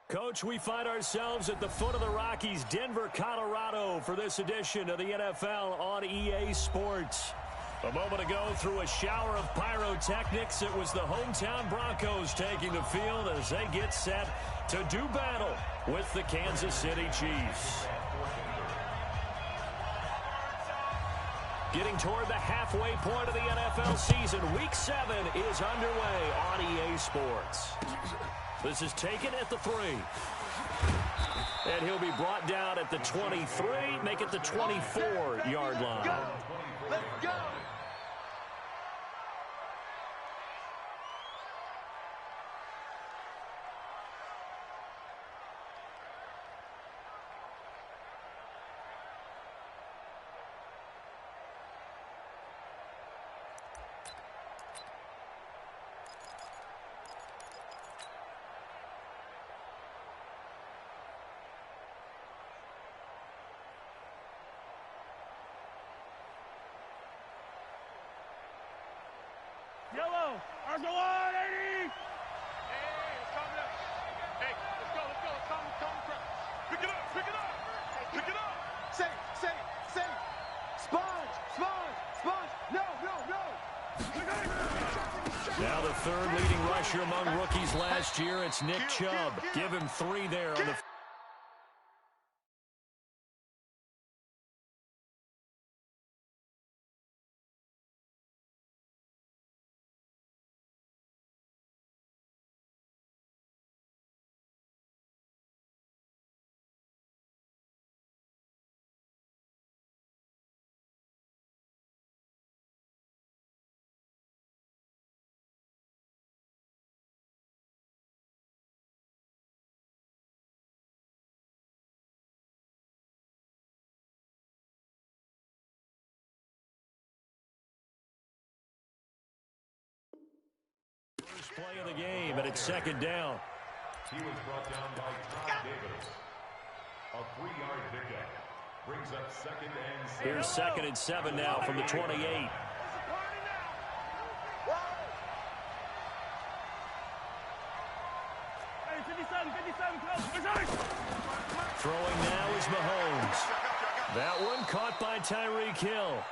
Coach, we find ourselves at the foot of the Rockies, Denver, Colorado, for this edition of the NFL on EA Sports. A moment ago, through a shower of pyrotechnics, it was the hometown Broncos taking the field as they get set to do battle with the Kansas City Chiefs. Getting toward the halfway point of the NFL season, Week 7 is underway on EA Sports. This is taken at the 3. And he'll be brought down at the 23, make it the 24-yard line. Let's go! Yellow, Argo on, 80! Hey, it's coming up. Hey, let's go. It's coming from. Pick it up. Say. Sponge. No. Now the third leading rusher among rookies last year, it's Nick Chubb. Give him 3 there on the... First play of the game, and it's second down. He was brought down by Todd Davis. A 3-yard pickup brings up second and 7. Here's second and 7 now from the 28. Throwing now is Mahomes. That one caught by Tyreek Hill.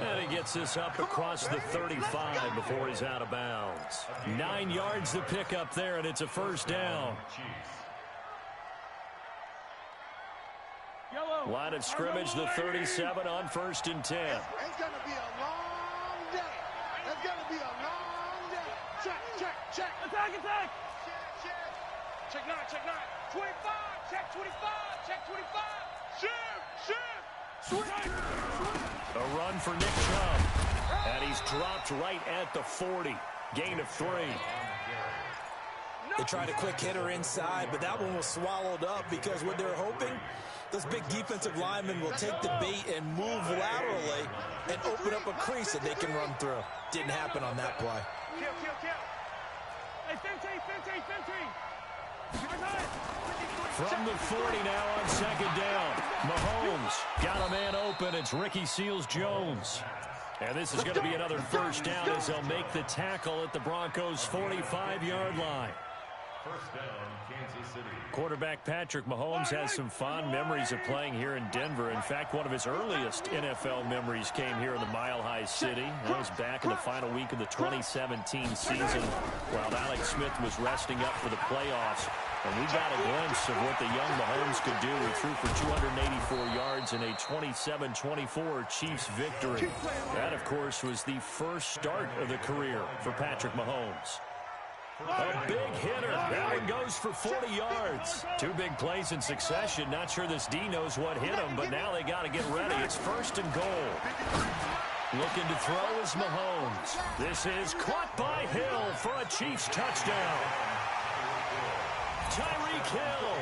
And he gets this up across the 35 before he's out of bounds. 9 yards to pick up there, and it's a first down. Line of scrimmage, the 37 on 1st and 10. It's going to be a long day. It's going to be a long day. Check. Attack. Check 9. 25. Check 25. Shift. A run for Nick Chubb. And he's dropped right at the 40. Gain of 3. They tried a quick hitter inside, but that one was swallowed up because what they're hoping, those big defensive linemen will take the bait and move laterally and open up a crease that they can run through. Didn't happen on that play. Kill. Hey, Fintry. From the 40 now on second down. Mahomes got a man open. It's Ricky Seals-Jones. And this is going to be another first down as they'll make the tackle at the Broncos' 45-yard line. First down, Kansas City. Quarterback Patrick Mahomes has some fond memories of playing here in Denver. In fact, one of his earliest NFL memories came here in the Mile High City. That was back in the final week of the 2017 season while Alex Smith was resting up for the playoffs. And we got a glimpse of what the young Mahomes could do. He threw for 284 yards in a 27-24 Chiefs victory. That, of course, was the first start of the career for Patrick Mahomes. A big hitter. That one goes for 40 yards. 2 big plays in succession. Not sure this D knows what hit him, but now they got to get ready. It's 1st and goal. Looking to throw is Mahomes. This is caught by Hill for a Chiefs touchdown. Tyreek Hill,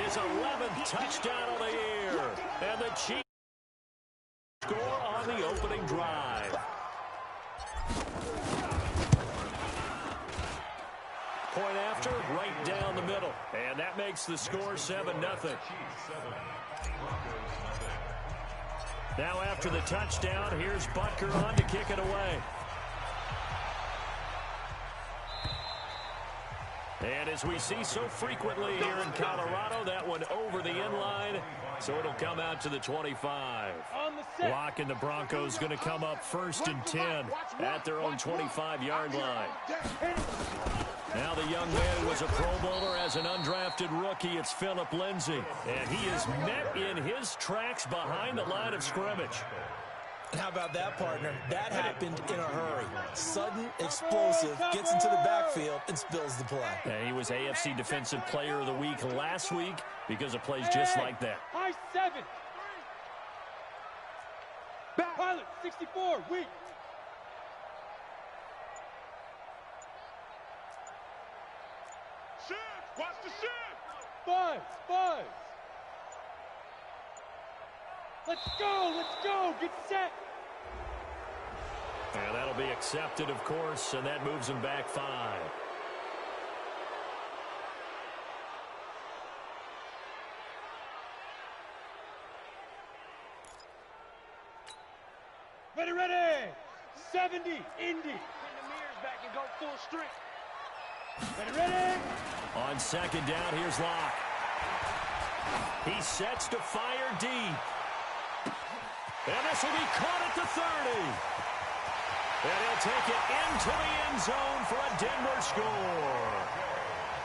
his 11th touchdown of the year. And the Chiefs score on the opening drive. Point after, right down the middle. And that makes the score 7-0. Now after the touchdown, here's Butker on to kick it away. And as we see so frequently here in Colorado, that one over the end line, so it'll come out to the 25. Locke and the Broncos going to come up 1st and 10 at their own 25-yard line. Now the young man who was a Pro Bowler as an undrafted rookie, it's Phillip Lindsay. And he is met in his tracks behind the line of scrimmage. And how about that, partner? That happened in a hurry. Sudden, explosive, gets into the backfield, and spills the play. And he was AFC Defensive Player of the Week last week because of plays just like that. High 7. Pilot 64, weak. Shift! Watch the shift! Buzz. Let's go, get set. And that'll be accepted, of course, and that moves him back 5. Ready. 70, Indy. Bring the mirrors back and go full strength. Ready. On 2nd down, here's Locke. He sets to fire deep. And this will be caught at the 30. And he'll take it into the end zone for a Denver score.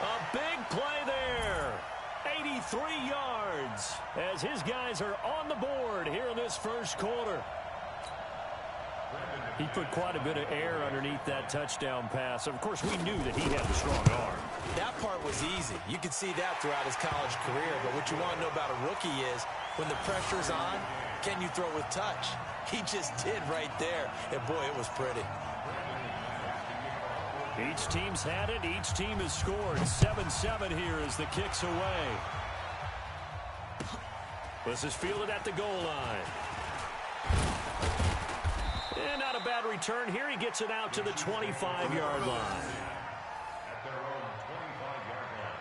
A big play there. 83 yards as his guys are on the board here in this first quarter. He put quite a bit of air underneath that touchdown pass. Of course, we knew that he had the strong arm. That part was easy. You could see that throughout his college career. But what you want to know about a rookie is when the pressure's on, can you throw with touch? He just did right there. And, boy, it was pretty. Each team's had it. Each team has scored. 7-7 here as the kick's away. This is fielded at the goal line. And not a bad return here. He gets it out to the 25-yard line. At their own 25-yard line.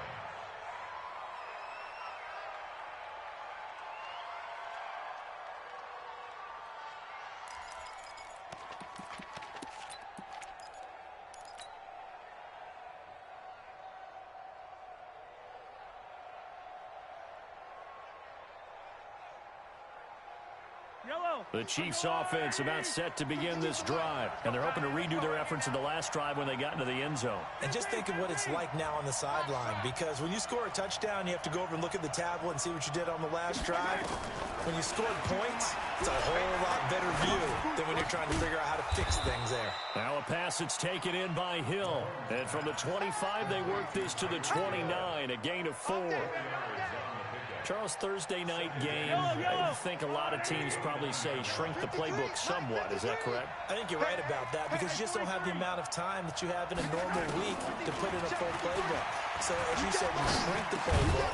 Yellow. The Chiefs offense about set to begin this drive. And they're hoping to redo their efforts in the last drive when they got into the end zone. And just think of what it's like now on the sideline, because when you score a touchdown, you have to go over and look at the tablet and see what you did on the last drive. When you scored points, it's a whole lot better view than when you're trying to figure out how to fix things there. Now a pass that's taken in by Hill. And from the 25, they work this to the 29, a gain of 4. Charles, Thursday night game, I think a lot of teams probably say shrink the playbook somewhat. Is that correct? I think you're right about that, because you just don't have the amount of time that you have in a normal week to put in a full playbook. So, as you said, you shrink the playbook,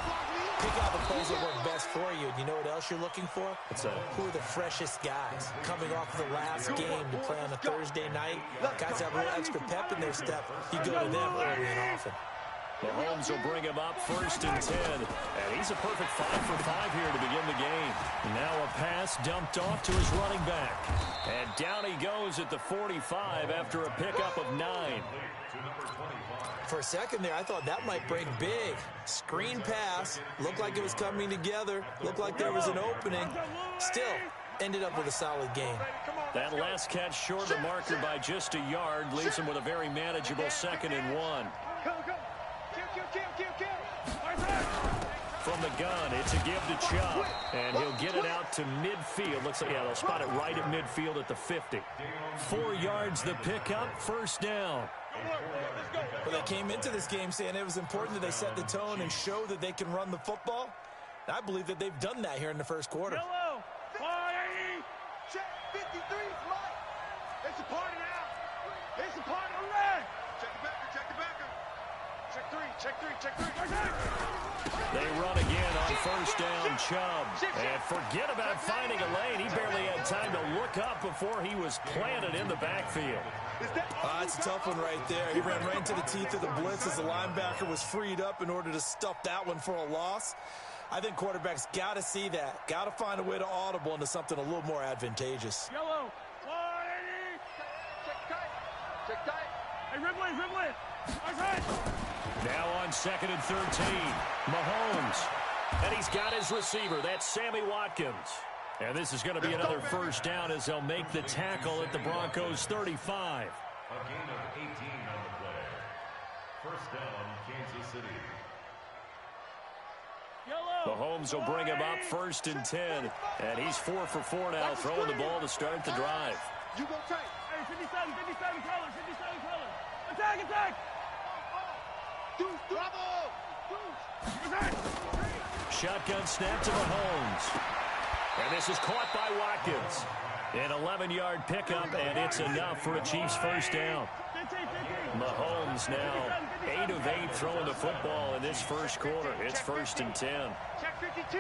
pick out the plays that work best for you. You know what else you're looking for? What's that? Who are the freshest guys coming off of the last game to play on a Thursday night? Guys have a little extra pep in their step. You go to them early and often. Mahomes will bring him up 1st and 10. And he's a perfect 5 for 5 here to begin the game. Now a pass dumped off to his running back. And down he goes at the 45 after a pickup of 9. For a second there, I thought that might break big. Screen pass. Looked like it was coming together. Looked like there was an opening. Still, ended up with a solid game. That last catch short of the marker by just a yard leaves him with a very manageable 2nd and 1. From the gun, it's a give to Chubb, and he'll get it out to midfield. Looks like, yeah, they'll spot it right at midfield at the 50. 4 yards the pickup, 1st down. Well, they came into this game saying it was important that they set the tone and show that they can run the football. And I believe that they've done that here in the first quarter. Yellow. 480. Check 53 is mine. It's a party now. It's a party. Red. Check the backer, check the backer. Check 3. They run again on 1st down, Chubb. And forget about finding a lane. He barely had time to look up before he was planted in the backfield. That's a tough one right there. He ran right into the teeth of the blitz as the linebacker was freed up in order to stuff that one for a loss. I think quarterbacks got to see that. Got to find a way to audible into something a little more advantageous. Yellow. 180. Check tight. Check tight. Hey, Ridley, Ridley. Outside. Now on 2nd and 13. Mahomes. And he's got his receiver. That's Sammy Watkins. And this is going to be another first down as they'll make the tackle at the Broncos 35. A gain of 18 on the play. First down, Kansas City. Mahomes will bring him up 1st and 10. And he's 4 for 4 now, throwing the ball to start the drive. You go take. Hey, 57 colors, 57 colors. Attack, attack. Deuce, bravo. Deuce. Attack. Shotgun snap to Mahomes. And this is caught by Watkins. An 11-yard pickup, and it's enough for a Chiefs first down. 15. Mahomes now 8 of 8 throwing the football in this first quarter. It's 1st and 10. Check 52.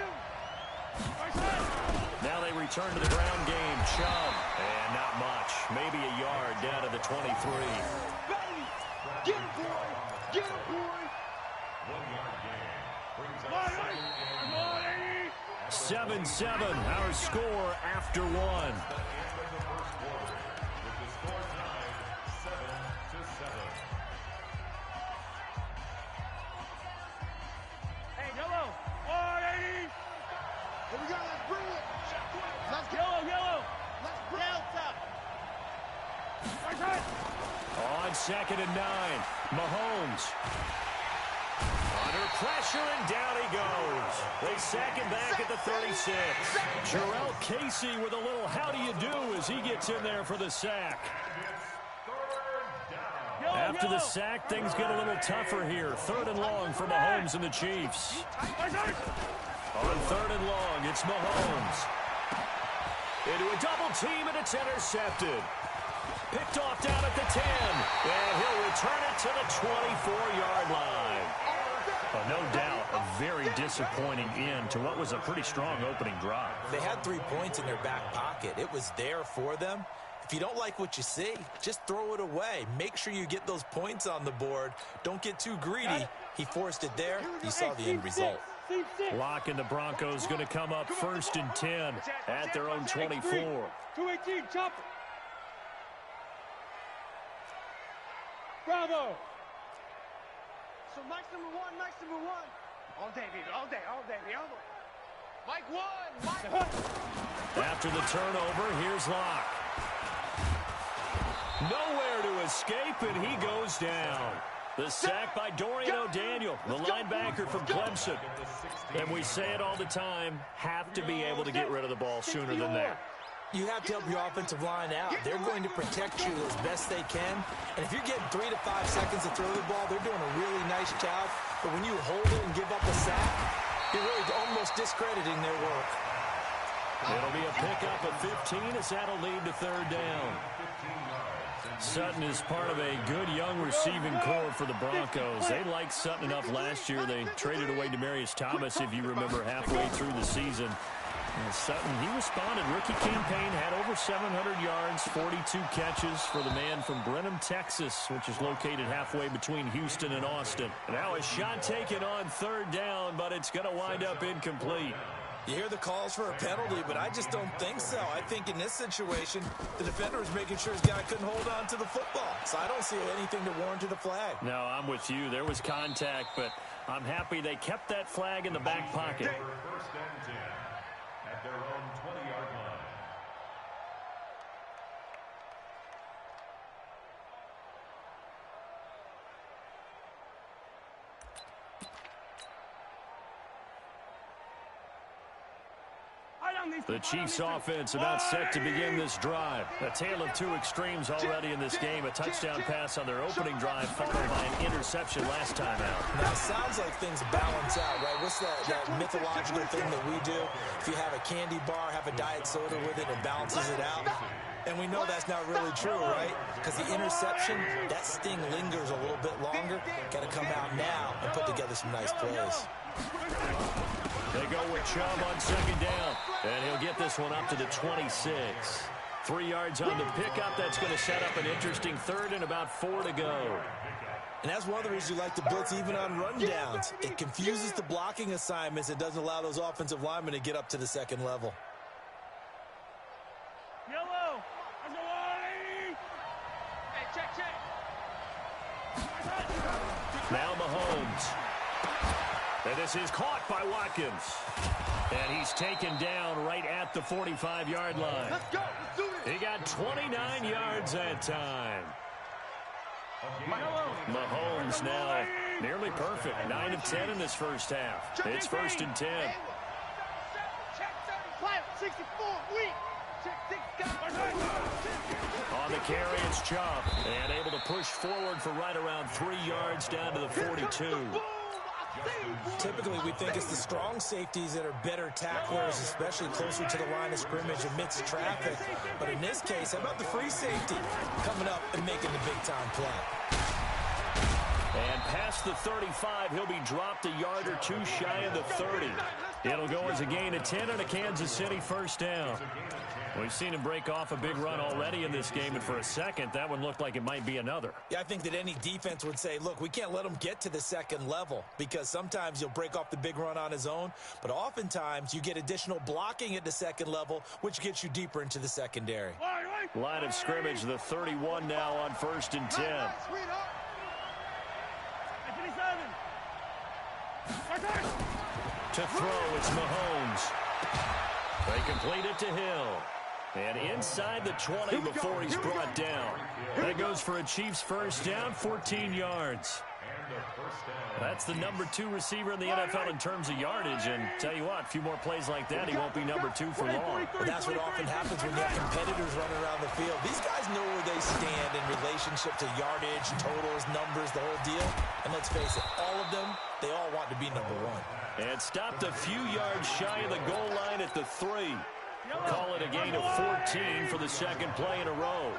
Now they return to the ground game. Chubb. And not much. Maybe a yard down to the 23. Get him, boy. Get him, boy. 1-yard gain. Brings up 2nd and 7-7, our score after 1. At the end of the first quarter, with the score tied 7-7. Hey, yellow. 480. Here we go. Let's bring it. Let's go. Yellow. Let's bring it. Outside. On 2nd and 9, Mahomes. Under pressure, and down he goes. They sack him back at the 36. Jarrell Casey with a little how do you do as he gets in there for the sack. After the sack, things get a little tougher here. 3rd and long for Mahomes and the Chiefs. On 3rd and long, it's Mahomes. Into a double team, and it's intercepted. Picked off down at the 10. And he'll return it to the 24-yard line. No doubt, a very disappointing end to what was a pretty strong opening drive. They had 3 points in their back pocket. It was there for them. If you don't like what you see, just throw it away. Make sure you get those points on the board. Don't get too greedy. He forced it there. You saw the end result. Lock and the Broncos going to come up 1st and 10 at their own 24. 218, chopper. Bravo. So Mike's number one. All day, baby, all day, baby, all day. Mike one, Mike. After the turnover, here's Locke. Nowhere to escape, and he goes down. The sack by Dorian O'Daniel, the linebacker from Clemson. And we say it all the time, have to be able to get rid of the ball sooner than that. You have to help your offensive line out. They're going to protect you as best they can. And if you're getting 3 to 5 seconds to throw the ball, they're doing a really nice job. But when you hold it and give up a sack, you're really almost discrediting their work. It'll be a pickup of 15 as that'll lead to 3rd down. Sutton is part of a good young receiving core for the Broncos. They liked Sutton enough last year. They traded away Demaryius Thomas, if you remember, halfway through the season. And Sutton, he responded. Rookie campaign, had over 700 yards, 42 catches for the man from Brenham, Texas, which is located halfway between Houston and Austin. Now a shot taken on 3rd down, but it's going to wind up incomplete. You hear the calls for a penalty, but I just don't think so. I think in this situation, the defender was making sure his guy couldn't hold on to the football. So I don't see anything to warrant a flag. No, I'm with you. There was contact, but I'm happy they kept that flag in the back pocket. 1st and 10 at their own 20-yard line. The Chiefs offense about set to begin this drive. A tale of 2 extremes already in this game. A touchdown pass on their opening drive followed by an interception last time out. Now, it sounds like things balance out, right? What's that mythological thing that we do? If you have a candy bar, have a diet soda with it, it balances it out. And we know that's not really true, right? Because the interception, that sting lingers a little bit longer. Got to come out now and put together some nice plays. They go with Chubb on 2nd down. And he'll get this one up to the 26. 3 yards on the pickup. That's going to set up an interesting 3rd and about 4 to go. And that's one of the reasons you like to blitz even on rundowns. It confuses the blocking assignments. It doesn't allow those offensive linemen to get up to the 2nd level. Yellow. That's a 180. Hey, check. Now Mahomes. And this is caught by Watkins. And he's taken down right at the 45-yard line. Let's go. Let's do this. He got 29 yards that time. Mahomes now nearly perfect. 9 of 10 in this first half. It's 1st and 10. Check 35, 64, weak. Check 6 On the carry, it's Chubb. And able to push forward for right around 3 yards down to the 42. Typically, we think it's the strong safeties that are better tacklers, especially closer to the line of scrimmage amidst traffic. But in this case, how about the free safety coming up and making the big-time play? And past the 35, he'll be dropped a yard or two shy of the 30. It'll go as a gain of 10 on a Kansas City first down. We've seen him break off a big run already in this game, and for a second, that one looked like it might be another. Yeah, I think that any defense would say, look, we can't let him get to the second level because sometimes you'll break off the big run on his own, but oftentimes you get additional blocking at the second level, which gets you deeper into the secondary. Line of scrimmage, the 31 now on 1st and 10. To throw, it's Mahomes. They complete it to Hill. And inside the 20 before he's brought down. That goes for a Chiefs first down, 14 yards. That's the number 2 receiver in the NFL in terms of yardage. And tell you what, a few more plays like that, he won't be number 2 for long. But that's what often happens when you have competitors running around the field. These guys know where they stand in relationship to yardage, totals, numbers, the whole deal. And let's face it, all of them, they all want to be number 1. And stopped a few yards shy of the goal line at the 3. Call it a gain of 14 for the second play in a row.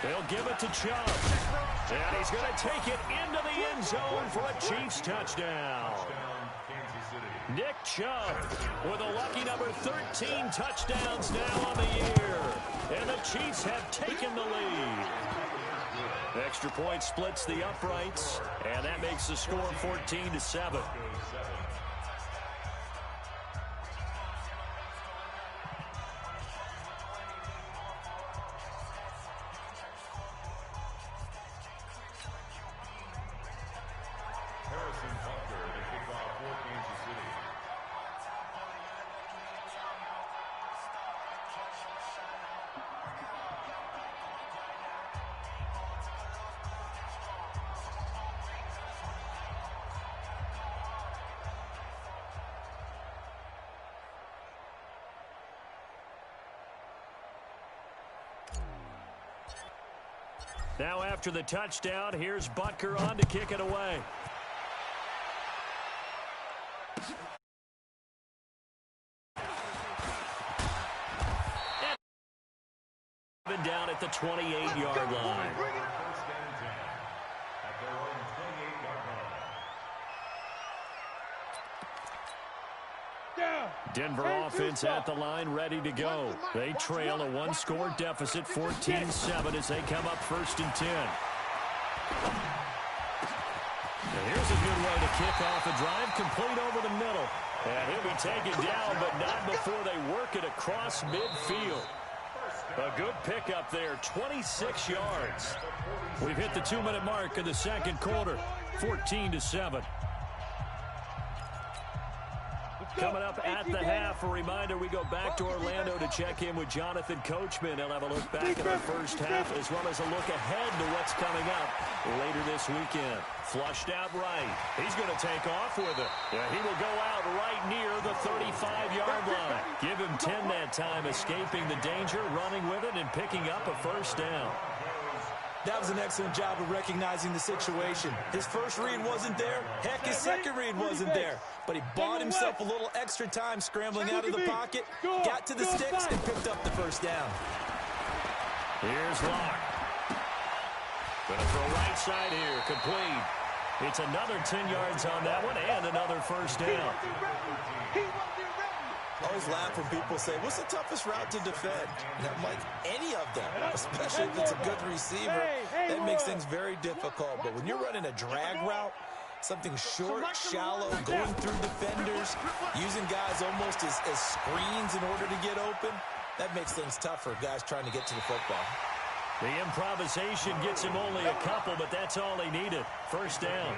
They'll give it to Chubb. And he's going to take it into the end zone for a Chiefs touchdown. Nick Chubb with a lucky number 13 touchdowns now on the year. And the Chiefs have taken the lead. Extra point splits the uprights, and that makes the score 14-7. Now after the touchdown, here's Butker on to kick it away. And down at the 28-yard line. Denver offense at the line, ready to go. They trail a one-score deficit, 14-7, as they come up 1st and 10. And here's a good way to kick off a drive, complete over the middle. And he'll be taken down, but not before they work it across midfield. A good pickup there, 26 yards. We've hit the 2-minute mark in the second quarter, 14-7. Coming up at the half, a reminder, we go back to Orlando to check in with Jonathan Coachman. He'll have a look back at our first half as well as a look ahead to what's coming up later this weekend. Flushed out right. He's going to take off with it. Yeah, he will go out right near the 35-yard line. Give him 10 that time, escaping the danger, running with it, and picking up a first down. That was an excellent job of recognizing the situation. His first read wasn't there. Heck, his second read wasn't there. But he bought himself a little extra time scrambling out of the pocket, got to the sticks, and picked up the first down. Here's Locke. Going to throw right side here, complete. It's another 10 yards on that one and another first down. I always laugh when people say, what's the toughest route to defend? And I'm like, any of them, especially if it's a good receiver. That makes things very difficult. But when you're running a drag route, something short, shallow, going through defenders, using guys almost as screens in order to get open, that makes things tough for guys trying to get to the football. The improvisation gets him only a couple, but that's all he needed. First down.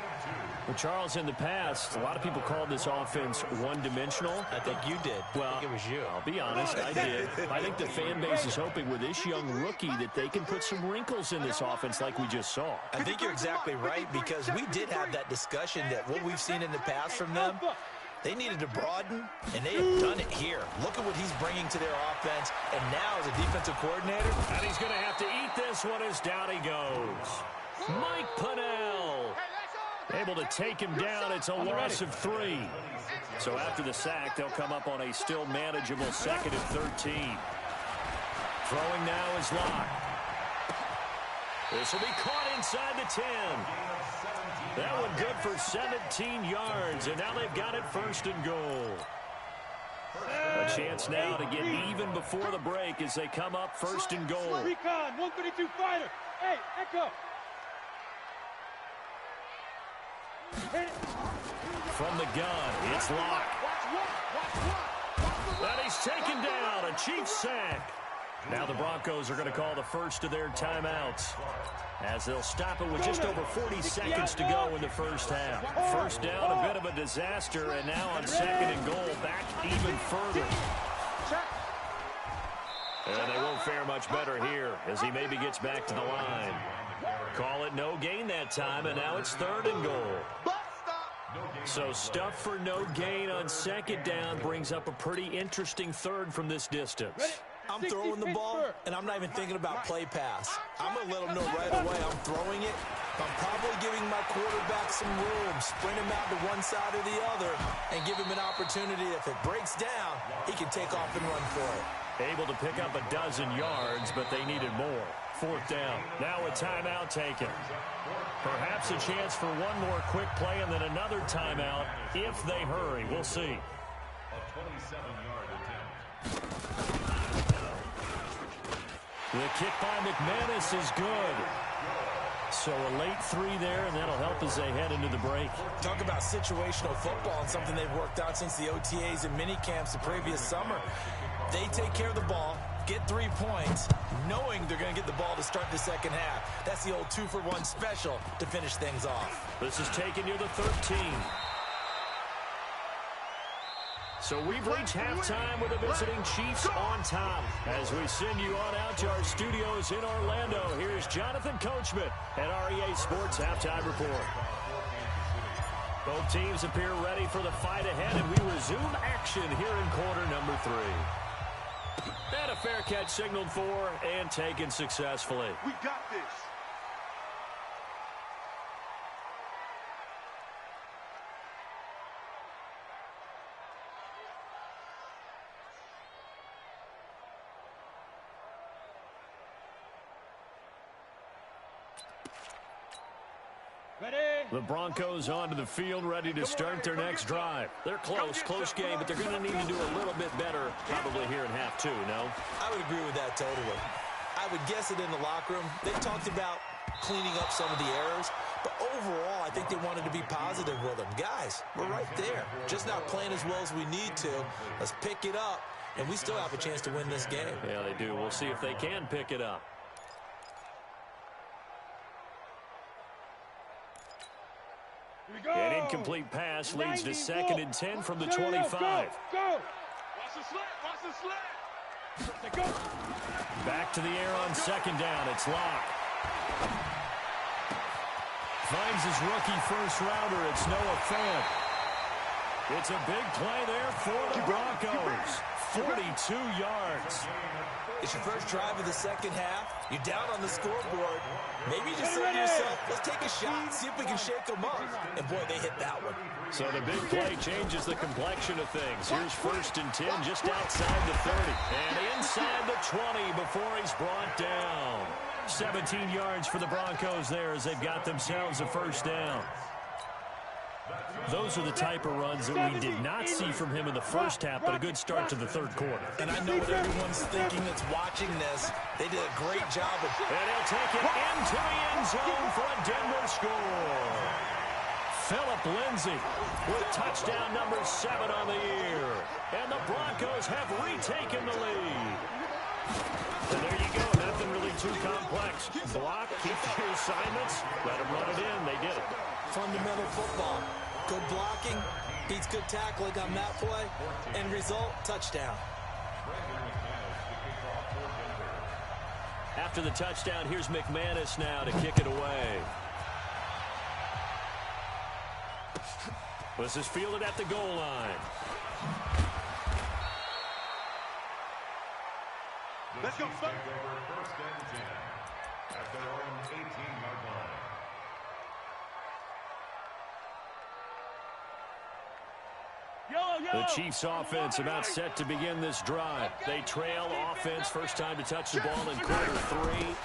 Well, Charles, in the past, a lot of people called this offense one-dimensional. I think you did. Well, I think it was you. I'll be honest, I did. I think the fan base is hoping with this young rookie that they can put some wrinkles in this offense like we just saw. I think you're exactly right, because we did have that discussion that what we've seen in the past from them, they needed to broaden, and they have done it here. Look at what he's bringing to their offense, and now as a defensive coordinator. And he's going to have to eat this one as down he goes. Mike Pennell able to take him down. It's a loss of 3. So after the sack, they'll come up on a still manageable 2nd and 13. Throwing now is Locke. This will be caught inside the 10. That one good for 17 yards, and now they've got it 1st and goal. A chance now to get even before the break as they come up 1st and goal. Recon, 132 fighter. Hey, Echo. From the gun, it's Locke. And he's taken down, a Chiefs sack. Now the Broncos are going to call the first of their timeouts, as they'll stop it with just over 40 seconds to go in the first half. First down, a bit of a disaster, and now on 2nd and goal, back even further. And they won't fare much better here as he maybe gets back to the line. Call it no gain that time, and now it's 3rd and goal. So stuff for no gain on 2nd down brings up a pretty interesting 3rd from this distance. I'm throwing the ball, and I'm not even thinking about play pass. I'm going to let him know right away I'm throwing it. I'm probably giving my quarterback some room, sprint him out to one side or the other, and give him an opportunity. If it breaks down, he can take off and run for it. Able to pick up a dozen yards, but they needed more. 4th down. Now a timeout taken. Perhaps a chance for one more quick play and then another timeout if they hurry. We'll see. A 27-yard attempt. The kick by McManus is good. So a late 3 there, and that'll help as they head into the break. Talk about situational football and something they've worked on since the OTAs and mini camps the previous summer. They take care of the ball, get 3 points, knowing they're going to get the ball to start the second half. That's the old 2-for-1 special to finish things off. This is taken near the 13. So we've reached halftime with the visiting Chiefs on top. As we send you on out to our studios in Orlando, here's Jonathan Coachman at REA Sports Halftime Report. Both teams appear ready for the fight ahead, and we resume action here in quarter number 3. And a fair catch signaled for and taken successfully. We got this. The Broncos onto the field, ready to start their next drive. They're close game, but they're going to need to do a little bit better probably here in half 2, no? I would agree with that totally. I would guess it in the locker room. They talked about cleaning up some of the errors, but overall, I think they wanted to be positive with them. Guys, we're right there. Just not playing as well as we need to. Let's pick it up, and we still have a chance to win this game. Yeah, they do. We'll see if they can pick it up. An incomplete pass leads to 2nd and 10 from the 25. Go! Watch the slant! Watch the slant! Back to the air on 2nd down. It's Locke. Finds his rookie first-rounder. It's Noah Fant. It's a big play there for the Broncos. 42 yards. It's your first drive of the second half. You're down on the scoreboard. Maybe you just say to yourself, let's take a shot, see if we can shake them up. And, boy, they hit that one. So the big play changes the complexion of things. Here's 1st and 10 just outside the 30. And inside the 20 before he's brought down. 17 yards for the Broncos there as they've got themselves a first down. Those are the type of runs that we did not see from him in the first half, but a good start to the 3rd quarter. And I know what everyone's thinking that's watching this. They did a great job of... And he'll take it into the end zone for a Denver score. Phillip Lindsay with touchdown number 7 on the year. And the Broncos have retaken the lead. And there you go. Nothing really too complex. Block, keep your assignments, let them run it in. They did it. Fundamental football. Good blocking, beats good tackling on that play. End result, touchdown. After the touchdown, here's McManus now to kick it away. This is fielded at the goal line. Let's go. Take over first and 10 at their own 18-yard line. The Chiefs offense about set to begin this drive. They trail offense, first time to touch the ball in quarter 3,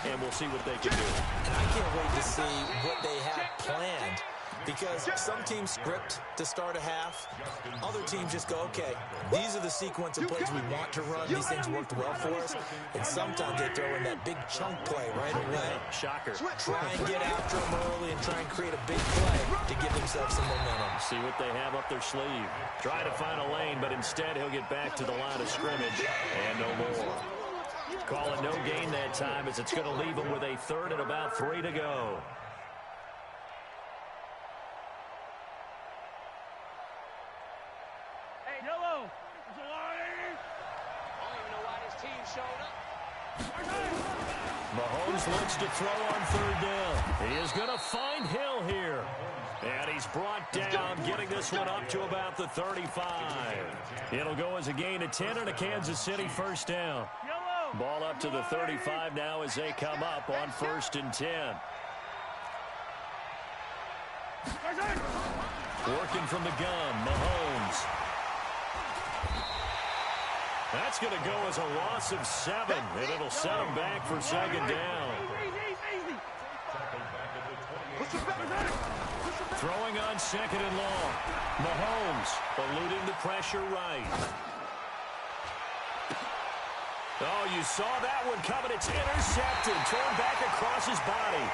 and we'll see what they can do. I can't wait to see what they have planned, because some teams script to start a half. Other teams just go, okay, these are the sequence of plays we want to run. These things worked well for us. And sometimes they throw in that big chunk play right away. Shocker. Try and get after them early and try and create a big play to give themselves some momentum. See what they have up their sleeve. Try to find a lane, but instead he'll get back to the line of scrimmage and no more. Call it no gain that time, as it's going to leave them with a 3rd and about 3 to go. Yellow. Mahomes looks to throw on 3rd down. He is going to find Hill here. And he's brought down, getting this one up to about the 35. It'll go as a gain of 10 and a Kansas City first down. Ball up to the 35 now as they come up on 1st and 10. Working from the gun, Mahomes. That's going to go as a loss of 7, and it'll set him back for 2nd down. Throwing on 2nd and long. Mahomes eluding the pressure right. Oh, you saw that one coming. It's intercepted. Torn back across his body.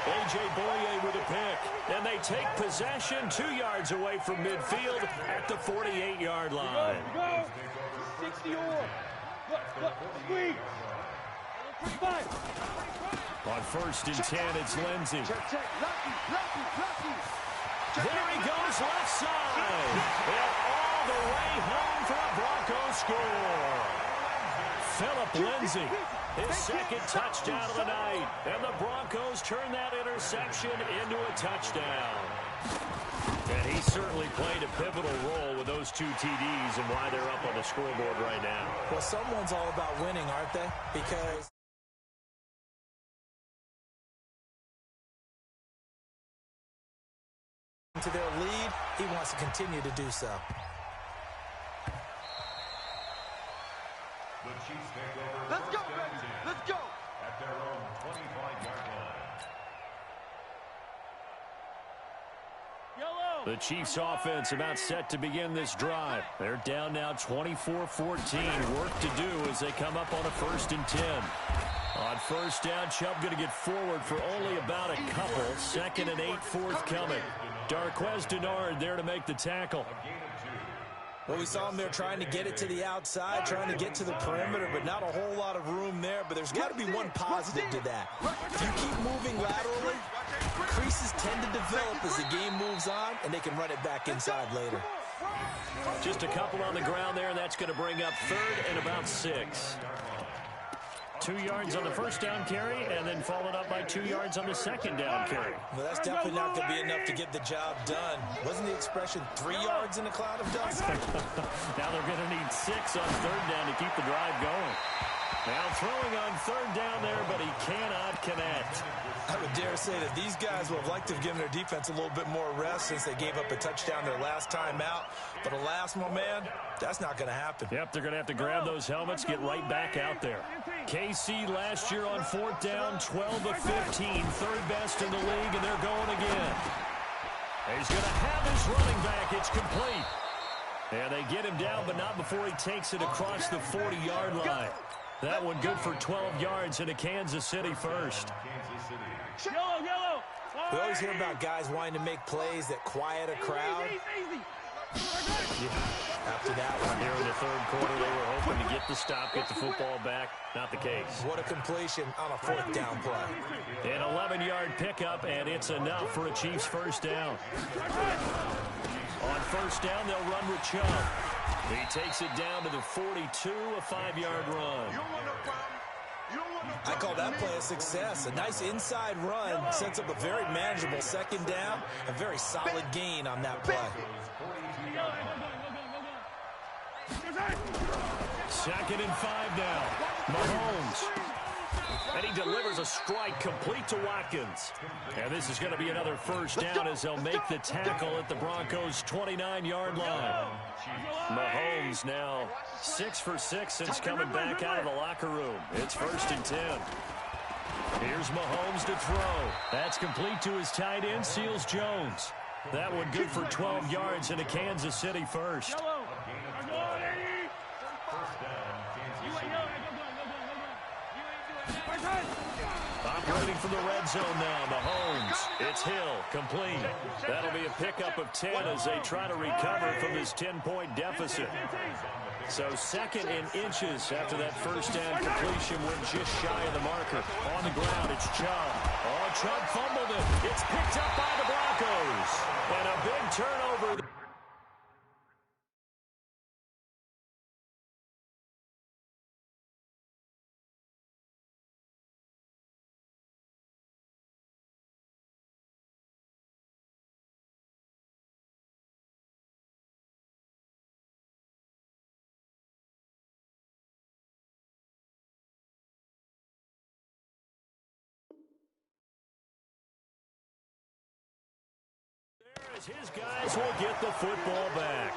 A.J. Boye with a pick. And they take possession 2 yards away from midfield at the 48-yard line. 60 or. Squeeze. 5. On 1st and 10, it's Lindsey. There he goes left side. And all the way home for a Broncos score. Philip Lindsey, his 2nd touchdown of the night. And the Broncos turn that interception into a touchdown. And he certainly played a pivotal role with those 2 TDs and why they're up on the scoreboard right now. Well, someone's all about winning, aren't they? Because to their lead, he wants to continue to do so. The Chiefs take over. Let's go, baby. Let's go. At their own 25-yard line. The Chiefs offense about set to begin this drive. They're down now 24-14. Work to do as they come up on a 1st and 10. On 1st down, Chubb going to get forward for only about a couple. 2nd and 8 forthcoming. Darqueze Dennard there to make the tackle. Well, we saw him there trying to get it to the outside, trying to get to the perimeter, but not a whole lot of room there. But there's got to be one positive to that. If you keep moving laterally, creases tend to develop as the game moves on, and they can run it back inside later. Just a couple on the ground there, and that's going to bring up 3rd and about 6. 2 yards on the 1st down carry, and then followed up by 2 yards on the 2nd down carry. Well, that's definitely not going to be enough to get the job done. Wasn't the expression 3 yards in a cloud of dust? Now they're going to need 6 on 3rd down to keep the drive going. Now throwing on 3rd down there, but he cannot connect. I would dare say that these guys would have liked to have given their defense a little bit more rest since they gave up a touchdown their last time out. But alas, my man, that's not going to happen. Yep, they're going to have to grab those helmets, get right back out there. KC last year on 4th down, 12 of 15, 3rd best in the league, and they're going again. He's going to have his running back. It's complete. And they get him down, but not before he takes it across the 40-yard line. That one good for 12 yards into Kansas City first. Yellow. We always hear about guys wanting to make plays that quiet a crowd. After that one. Here in the third quarter, they were hoping to get the stop, get the football back. Not the case. What a completion on a fourth down play. An 11-yard pickup, and it's enough for a Chiefs first down. On first down, they'll run with Chubb. He takes it down to the 42, a 5-yard run. I call that play a success. A nice inside run sets up a very manageable second down. A very solid gain on that play. Second and 5 now. Mahomes. And he delivers a strike complete to Watkins. And this is going to be another first down as they'll make the tackle at the Broncos' 29-yard line. Mahomes now 6 for 6 since coming back out of the locker room. It's first and 10. Here's Mahomes to throw. That's complete to his tight end, Seals Jones. That one good for 12 yards into Kansas City first. Operating from the red zone now, Mahomes. It's Hill, complete. That'll be a pickup of 10 as they try to recover from this 10-point deficit. So second in inches after that first down completion. We're just shy of the marker. On the ground, it's Chubb. Oh, Chubb fumbled it. It's picked up by the Broncos. And a big turnover. His guys will get the football back.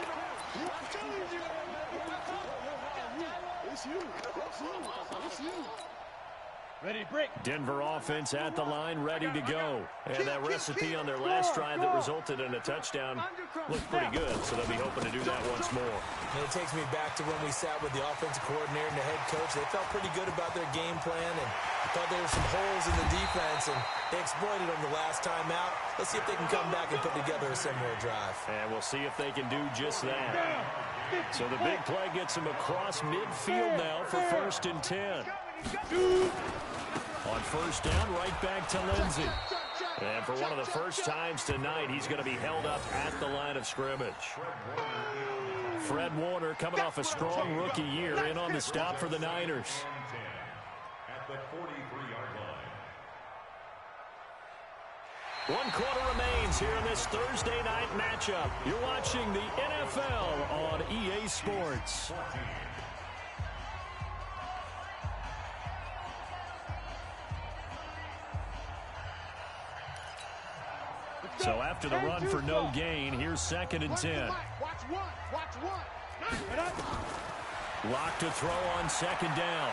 Ready, break. Denver offense at the line, ready to go. And that recipe on their last drive that resulted in a touchdown looked pretty good, so they'll be hoping to do that once more. And it takes me back to when we sat with the offensive coordinator and the head coach. They felt pretty good about their game plan and thought there were some holes in the defense, and they exploited them the last time out. Let's see if they can come back and put together a similar drive. And we'll see if they can do just that. So the big play gets them across midfield now for first and 10. On first down, right back to Lindsey. And for one of the first times tonight, he's going to be held up at the line of scrimmage. Fred Warner coming off a strong rookie year in on the stop for the Niners. At the 43-yard line. 1 quarter remains here in this Thursday night matchup. You're watching the NFL on EA Sports. So after the run for no gain, here's second and 10. Lock to throw on second down.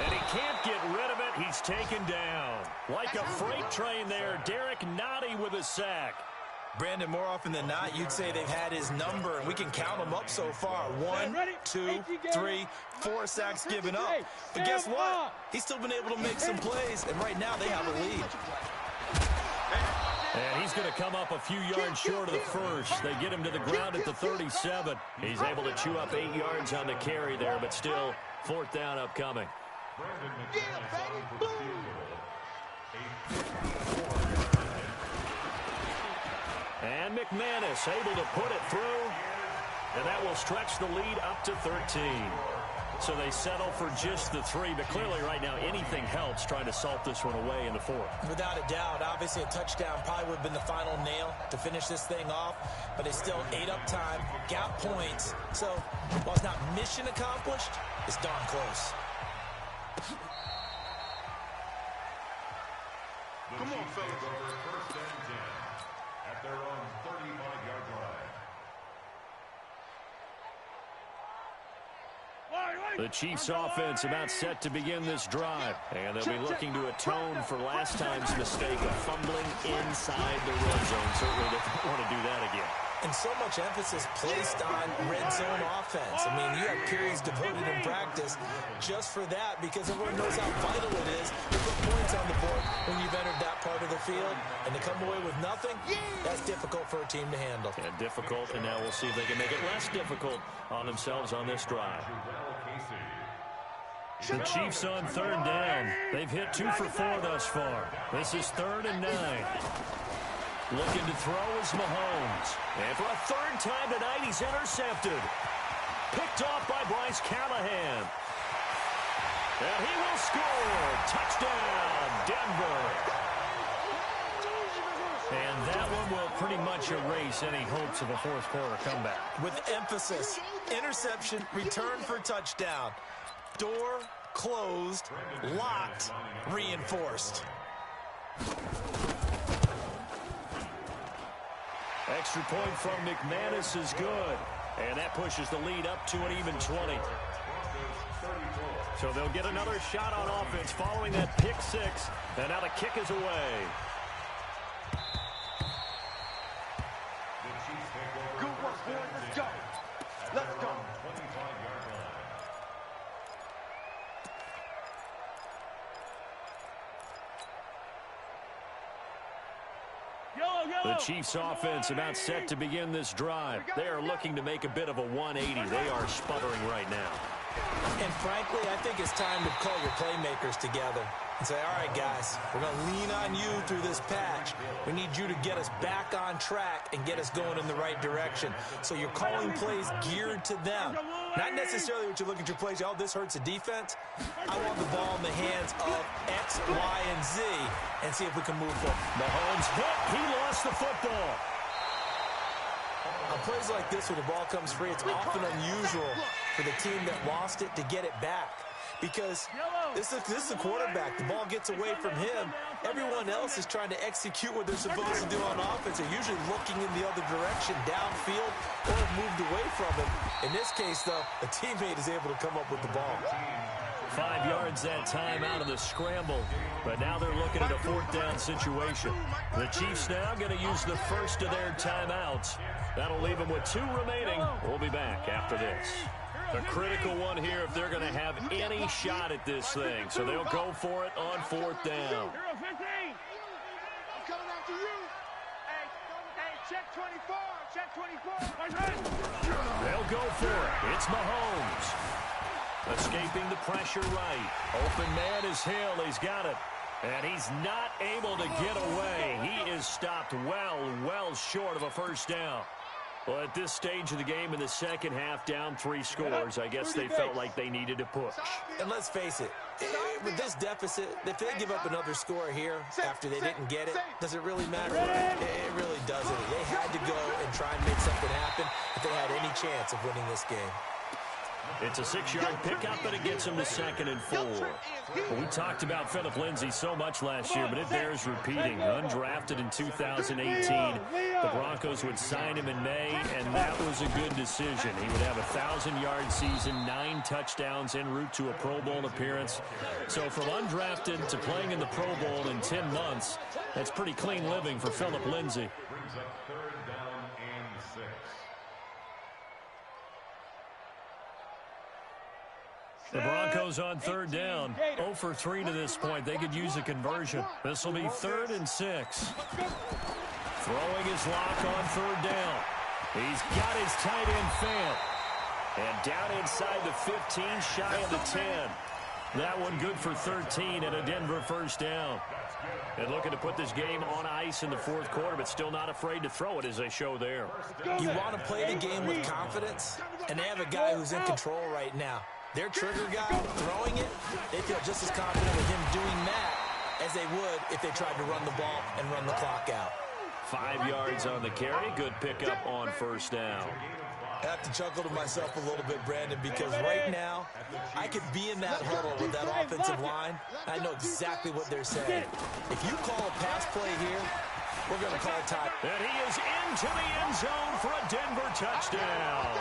And he can't get rid of it. He's taken down. Like a freight train there, Derek Nottie with a sack. Brandon, more often than not, you'd say they've had his number, and we can count them up so far. 1, 2, 3, 4 sacks given up. But guess what? He's still been able to make some plays, and right now they have a lead. And he's going to come up a few yards short of the first. They get him to the ground at the 37. He's able to chew up 8 yards on the carry there, but still fourth down upcoming. And McManus able to put it through, and that will stretch the lead up to 13. So they settle for just the 3, but clearly right now anything helps trying to salt this one away in the fourth. Without a doubt, obviously a touchdown probably would have been the final nail to finish this thing off, but it's still 8 up time, got points. So while it's not mission accomplished, it's darn close. Come on, fellas. Over first and 10 at their own 35-yard line. The Chiefs offense about set to begin this drive. And they'll be looking to atone for last time's mistake of fumbling inside the red zone. Certainly they don't want to do that again. And so much emphasis placed on red zone offense. I mean, you have periods devoted in practice just for that because everyone knows how vital it is to put points on the board when you've entered that part of the field. And to come away with nothing, that's difficult for a team to handle. Yeah, difficult, and now we'll see if they can make it less difficult on themselves on this drive. The Chiefs on third down. They've hit 2 for 4 thus far. This is 3rd and 9. Looking to throw is Mahomes. And for a 3rd time tonight, he's intercepted. Picked off by Bryce Callahan. And he will score. Touchdown, Denver. And that one will pretty much erase any hopes of a fourth quarter comeback. With emphasis, interception, return for touchdown. Door closed, locked, reinforced. Extra point from McManus is good. And that pushes the lead up to an even 20. So they'll get another shot on offense following that pick 6. And now the kick is away. Good work, boys. Let's go. Let's go. The Chiefs offense about set to begin this drive. They are looking to make a bit of a 180. They are sputtering right now. And frankly, I think it's time to call your playmakers together and say, all right, guys, we're going to lean on you through this patch. We need you to get us back on track and get us going in the right direction. So you're calling plays geared to them. Not necessarily what you look at your plays, oh, this hurts the defense. I want the ball in the hands of X, Y, and Z and see if we can move forward. Mahomes hit. He lost the football. On plays like this, when the ball comes free, it's often unusual for the team that lost it to get it back. Because this is the quarterback. The ball gets away from him. Everyone else is trying to execute what they're supposed to do on offense. They're usually looking in the other direction, downfield, or have moved away from him. In this case, though, a teammate is able to come up with the ball. 5 yards that time out of the scramble. But now they're looking at a 4th down situation. The Chiefs now going to use the first of their timeouts. That'll leave them with 2 remaining. We'll be back after this. A critical one here if they're going to have any shot at this thing. So they'll go for it on 4th down. I'm coming after you. Hey, check 24. Check 24. They'll go for it. It's Mahomes. Escaping the pressure right. Open man is Hill. He's got it. And he's not able to get away. He is stopped well short of a first down. Well, at this stage of the game in the second half, down 3 scores, I guess they felt like they needed to push. And let's face it, with this deficit, if they give up another score here after they didn't get it, does it really matter? It really doesn't. They had to go and try and make something happen if they had any chance of winning this game. It's a 6-yard pickup, and it gets him to 2nd and 4. Well, we talked about Philip Lindsay so much last year, but it bears repeating. Undrafted in 2018, the Broncos would sign him in May, and that was a good decision. He would have a 1,000-yard season, 9 touchdowns en route to a Pro Bowl appearance. So from undrafted to playing in the Pro Bowl in 10 months, that's pretty clean living for Philip Lindsay. Brings up 3rd down and 6. The Broncos on 3rd down, 0 for 3 to this point. They could use a conversion. This will be 3rd and 6. Throwing his lock on 3rd down. He's got his tight end Fant. And down inside the 15, shy of the 10. That one good for 13 and a Denver first down. And looking to put this game on ice in the 4th quarter, but still not afraid to throw it as they show there. You want to play the game with confidence, and they have a guy who's in control right now. Their trigger guy throwing it, they feel just as confident with him doing that as they would if they tried to run the ball and run the clock out. 5 yards on the carry. Good pickup on first down. I have to chuckle to myself a little bit, Brandon, because right now I could be in that huddle with that offensive line. I know exactly what they're saying. If you call a pass play here, we're going to call time. And he is into the end zone for a Denver touchdown.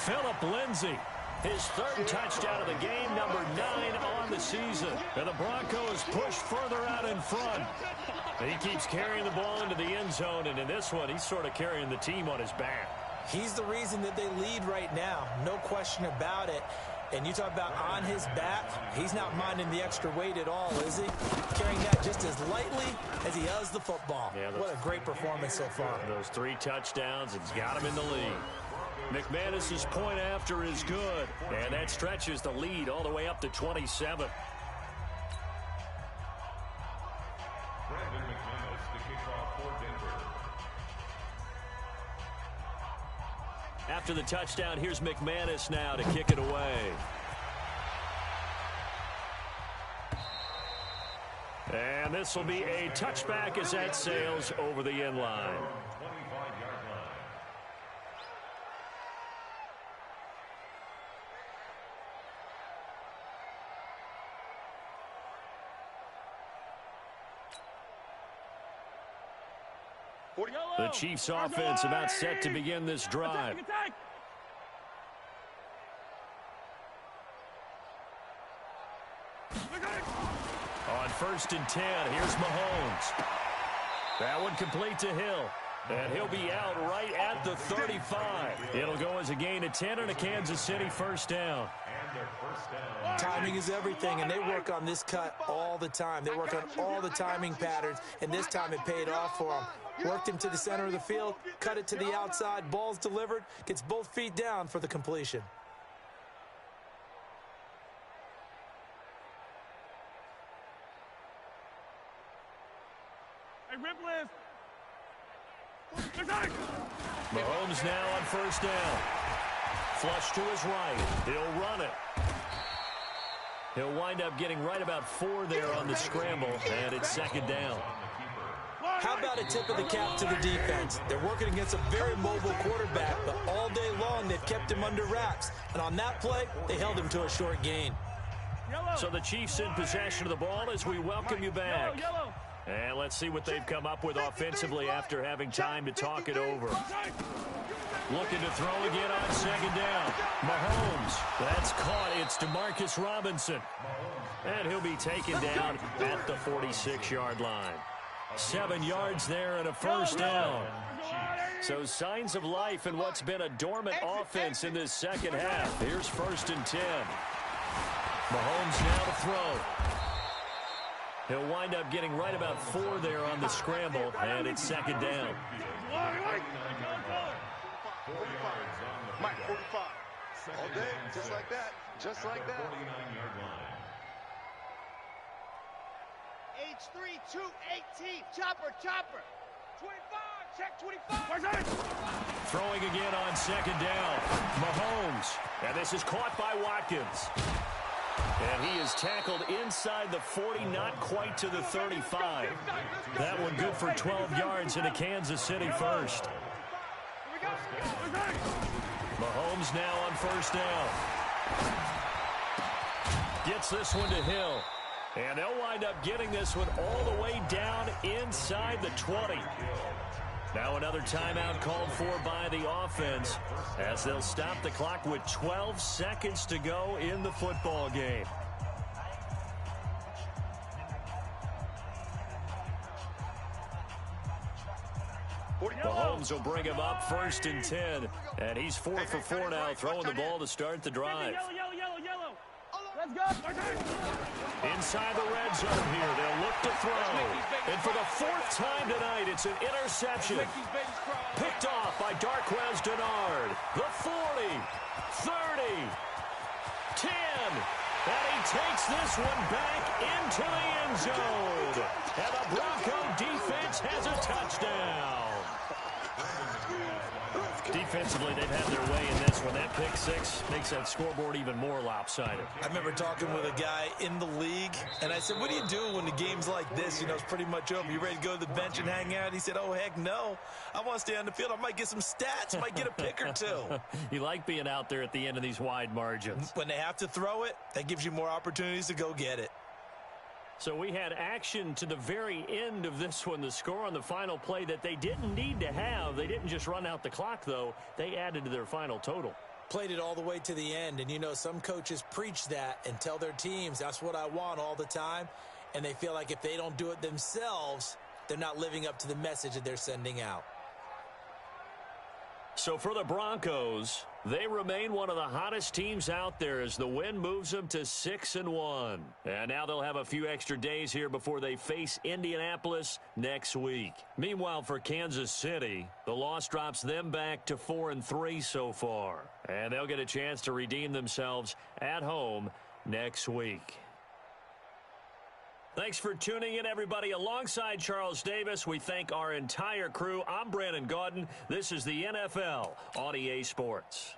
Philip Lindsay. His 3rd touchdown of the game, number 9 on the season. And the Broncos push further out in front. He keeps carrying the ball into the end zone, and in this one, he's sort of carrying the team on his back. He's the reason that they lead right now. No question about it. And you talk about on his back, he's not minding the extra weight at all, is he? Carrying that just as lightly as he does the football. Yeah, what a great performance so far. Those 3 touchdowns, it's got him in the lead. McManus's point after is good, and that stretches the lead all the way up to 27. Brandon McManus, the kickoff for Denver. After the touchdown, here's McManus now to kick it away. And this will be a touchback as that sails over the end line. 25-yard line. The Chiefs offense about set to begin this drive. Attack. On 1st and 10, here's Mahomes. That one complete to Hill. And he'll be out right at the 35. It'll go as a gain of 10 and a Kansas City first down. And their first down. Timing is everything, and they work on this cut all the time. They work on all the timing patterns, and this time it paid off for them. Worked him to the center of the field, cut it to the outside, ball's delivered, gets both feet down for the completion. Hey, rip list. Mahomes now on first down. Flush to his right. He'll run it. He'll wind up getting right about 4 there on the scramble, and it's 2nd down. How about a tip of the cap to the defense? They're working against a very mobile quarterback, but all day long they've kept him under wraps. And on that play, they held him to a short gain. So the Chiefs in possession of the ball as we welcome you back. And let's see what they've come up with offensively after having time to talk it over. Looking to throw again on 2nd down. Mahomes. That's caught. It's Demarcus Robinson. And he'll be taken down at the 46-yard line. 7 yards there and a first down. So signs of life in what's been a dormant offense in this second half. Here's 1st and 10. Mahomes now to throw. He'll wind up getting right about 4 there on the scramble, and it's 2nd down. Mike, 45. All day, just like that. Just like that. 49-yard line. H3-2-18. Chopper, chopper. 25. Check 25. Throwing again on 2nd down. Mahomes. And this is caught by Watkins. And he is tackled inside the 40, not quite to the 35. That one good for 12 yards in a Kansas City first. Mahomes now on first down. Gets this one to Hill. And they'll wind up getting this one all the way down inside the 20. Now another timeout called for by the offense as they'll stop the clock with 12 seconds to go in the football game. Mahomes will bring him up 1st and 10. And he's 4 for 4 now, throwing the ball to start the drive. Yellow. Let's go. Inside the red zone here. They'll look to throw. And for the 4th time tonight, it's an interception. Picked off by Darqueze Dennard. The 40, 30, 10. And he takes this one back into the end zone. And the Bronco defense has a touchdown. Defensively, they've had their way in this one. That pick 6 makes that scoreboard even more lopsided. I remember talking with a guy in the league, and I said, what do you do when the game's like this? You know, it's pretty much over. You ready to go to the bench and hang out? He said, oh, heck no. I want to stay on the field. I might get some stats. I might get a pick or 2. You like being out there at the end of these wide margins. When they have to throw it, that gives you more opportunities to go get it. So we had action to the very end of this one. The score on the final play that they didn't need to have. They didn't just run out the clock, though. They added to their final total. Played it all the way to the end. And, you know, some coaches preach that and tell their teams, that's what I want all the time. And they feel like if they don't do it themselves, they're not living up to the message that they're sending out. So for the Broncos, they remain one of the hottest teams out there as the win moves them to 6-1. And now they'll have a few extra days here before they face Indianapolis next week. Meanwhile, for Kansas City, the loss drops them back to 4-3 so far. And they'll get a chance to redeem themselves at home next week. Thanks for tuning in, everybody. Alongside Charles Davis, we thank our entire crew. I'm Brandon Gaudin. This is the NFL on EA Sports.